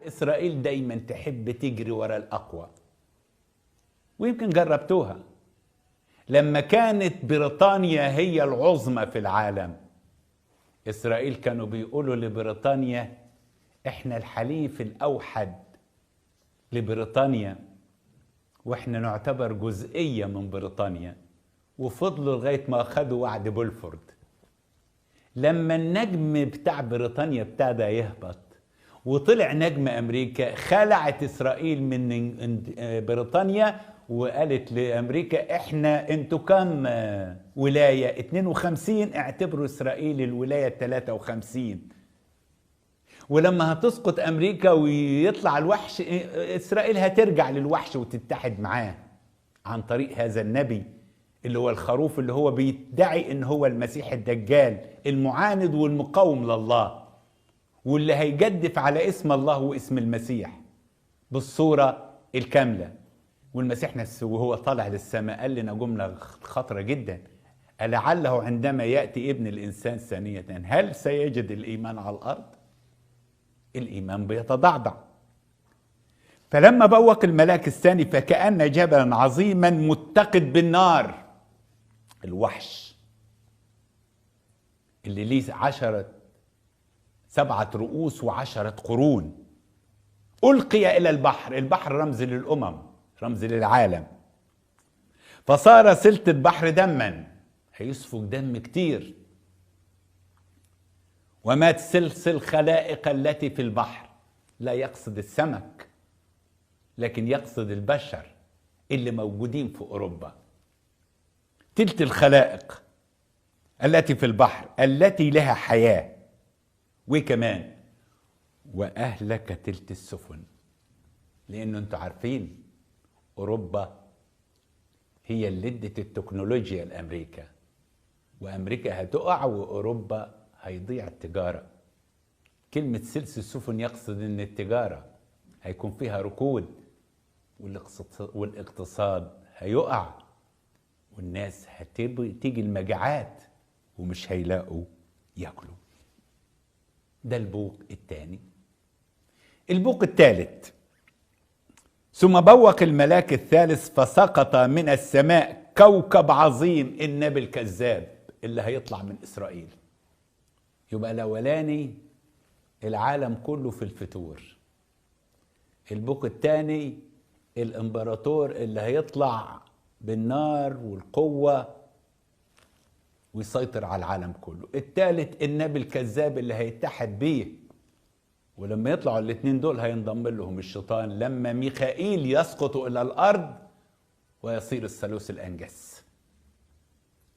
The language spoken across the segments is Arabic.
إسرائيل دايما تحب تجري ورا الأقوى، ويمكن جربتوها لما كانت بريطانيا هي العظمى في العالم. إسرائيل كانوا بيقولوا لبريطانيا إحنا الحليف الأوحد لبريطانيا، وإحنا نعتبر جزئية من بريطانيا، وفضلوا لغاية ما أخذوا وعد بولفورد. لما النجم بتاع بريطانيا ابتدى يهبط وطلع نجم أمريكا، خلعت إسرائيل من بريطانيا وقالت لأمريكا إحنا انتوا كام ولاية؟ 52، اعتبروا إسرائيل الولاية 53. ولما هتسقط أمريكا ويطلع الوحش، إسرائيل هترجع للوحش وتتحد معاه عن طريق هذا النبي اللي هو الخروف، اللي هو بيدعي إن هو المسيح الدجال المعاند والمقاوم لله، واللي هيجدف على اسم الله واسم المسيح بالصورة الكاملة. والمسيح نفسه وهو طالع للسماء قال لنا جملة خطرة جدا: ألعله عندما يأتي ابن الإنسان ثانية هل سيجد الإيمان على الأرض؟ الإيمان بيتضعضع. فلما بوق الملاك الثاني فكأن جبلا عظيما متقد بالنار، الوحش اللي ليه 7 رؤوس و10 قرون، ألقي إلى البحر. البحر رمز للأمم، رمز للعالم. فصار سلة البحر دما، هيسفك دم كتير. ومات سلسل خلائق التي في البحر، لا يقصد السمك لكن يقصد البشر اللي موجودين في أوروبا. تلت الخلائق التي في البحر التي لها حياة. وكمان وأهلك تلت السفن، لأنه انتوا عارفين أوروبا هي اللي ادت التكنولوجيا لأمريكا، وأمريكا هتقع وأوروبا هيضيع التجارة. كلمة سلس السفن يقصد ان التجارة هيكون فيها ركود، والاقتصاد هيقع، والناس هتيجي المجاعات ومش هيلاقوا ياكلوا. ده البوق الثاني. البوق الثالث: ثم بوق الملاك الثالث فسقط من السماء كوكب عظيم، النبي الكذاب اللي هيطلع من إسرائيل. يبقى الأولاني العالم كله في الفتور، البوق الثاني الامبراطور اللي هيطلع بالنار والقوة ويسيطر على العالم كله، الثالث النبي الكذاب اللي هيتحد بيه. ولما يطلعوا الاثنين دول هينضم لهم الشيطان لما ميخائيل يسقط إلى الأرض ويصير الثالوث الأنجس.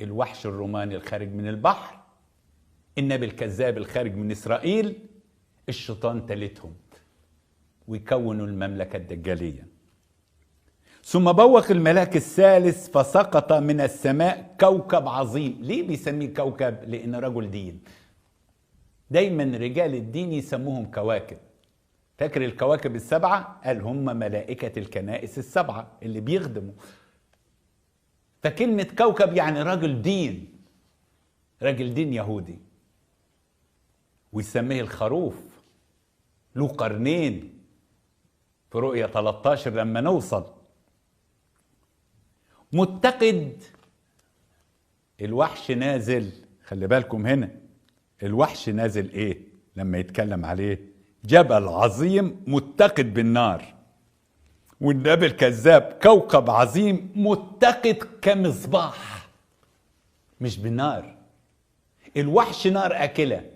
الوحش الروماني الخارج من البحر، النبي الكذاب الخارج من إسرائيل، الشيطان ثالثهم، ويكونوا المملكة الدجالية. ثم بوق الملاك الثالث فسقط من السماء كوكب عظيم. ليه بيسميه كوكب؟ لأن رجل دين. دايما رجال الدين يسموهم كواكب. فاكر الكواكب السبعة؟ قال هم ملائكة الكنائس السبعة اللي بيخدموا. فكلمة كوكب يعني رجل دين، رجل دين يهودي. ويسميه الخروف، له قرنين في رؤية 13 لما نوصل. متقد، الوحش نازل. خلي بالكم هنا الوحش نازل ايه لما يتكلم عليه؟ جبل عظيم متقد بالنار. والنبي الكذاب كوكب عظيم متقد كمصباح، مش بالنار. الوحش نار أكلة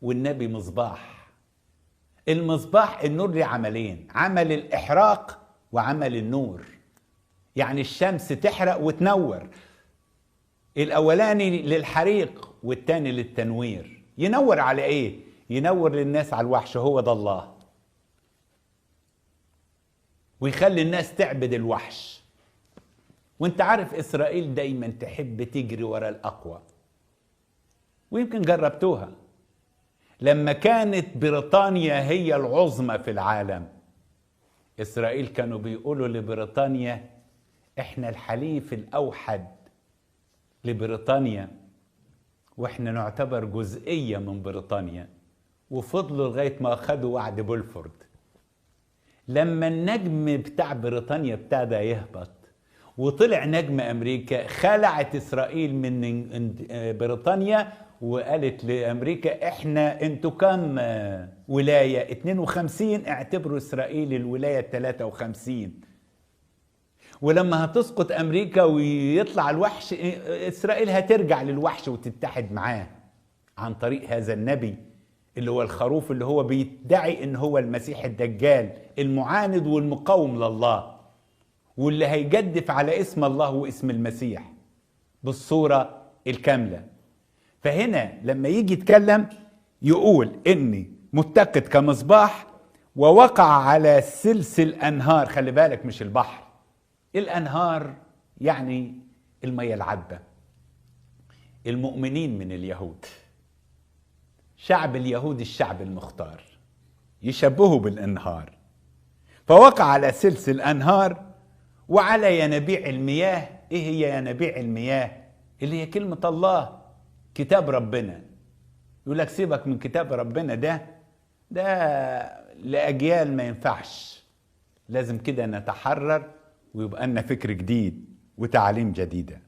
والنبي مصباح. المصباح النور ليه عملين: عمل الإحراق وعمل النور. يعني الشمس تحرق وتنور، الأولاني للحريق والتاني للتنوير. ينور على إيه؟ ينور للناس على الوحش، هو ده الله، ويخلي الناس تعبد الوحش. وانت عارف إسرائيل دايما تحب تجري ورا الأقوى، ويمكن جربتوها لما كانت بريطانيا هي العظمى في العالم. إسرائيل كانوا بيقولوا لبريطانيا إحنا الحليف الأوحد لبريطانيا، وإحنا نعتبر جزئية من بريطانيا، وفضلوا لغاية ما أخذوا وعد بولفورد. لما النجم بتاع بريطانيا ابتدى يهبط وطلع نجم أمريكا، خلعت إسرائيل من بريطانيا وقالت لأمريكا احنا انتوا كام ولاية؟ 52، اعتبروا إسرائيل الولاية 53. ولما هتسقط أمريكا ويطلع الوحش، إسرائيل هترجع للوحش وتتحد معاه عن طريق هذا النبي اللي هو الخروف، اللي هو بيدعي ان هو المسيح الدجال المعاند والمقاوم لله، واللي هيجدف على اسم الله واسم المسيح بالصورة الكاملة. فهنا لما يجي يتكلم يقول اني متقد كمصباح ووقع على سلسل انهار. خلي بالك، مش البحر، الانهار يعني المية العذبة. المؤمنين من اليهود، شعب اليهود الشعب المختار، يشبهه بالانهار. فوقع على سلسل انهار وعلى ينابيع المياه. ايه هي ينابيع المياه؟ اللي هي كلمة الله، كتاب ربنا. يقول لك سيبك من كتاب ربنا، ده لأجيال ما ينفعش. لازم كده نتحرر ويبقى لنا فكر جديد وتعاليم جديدة.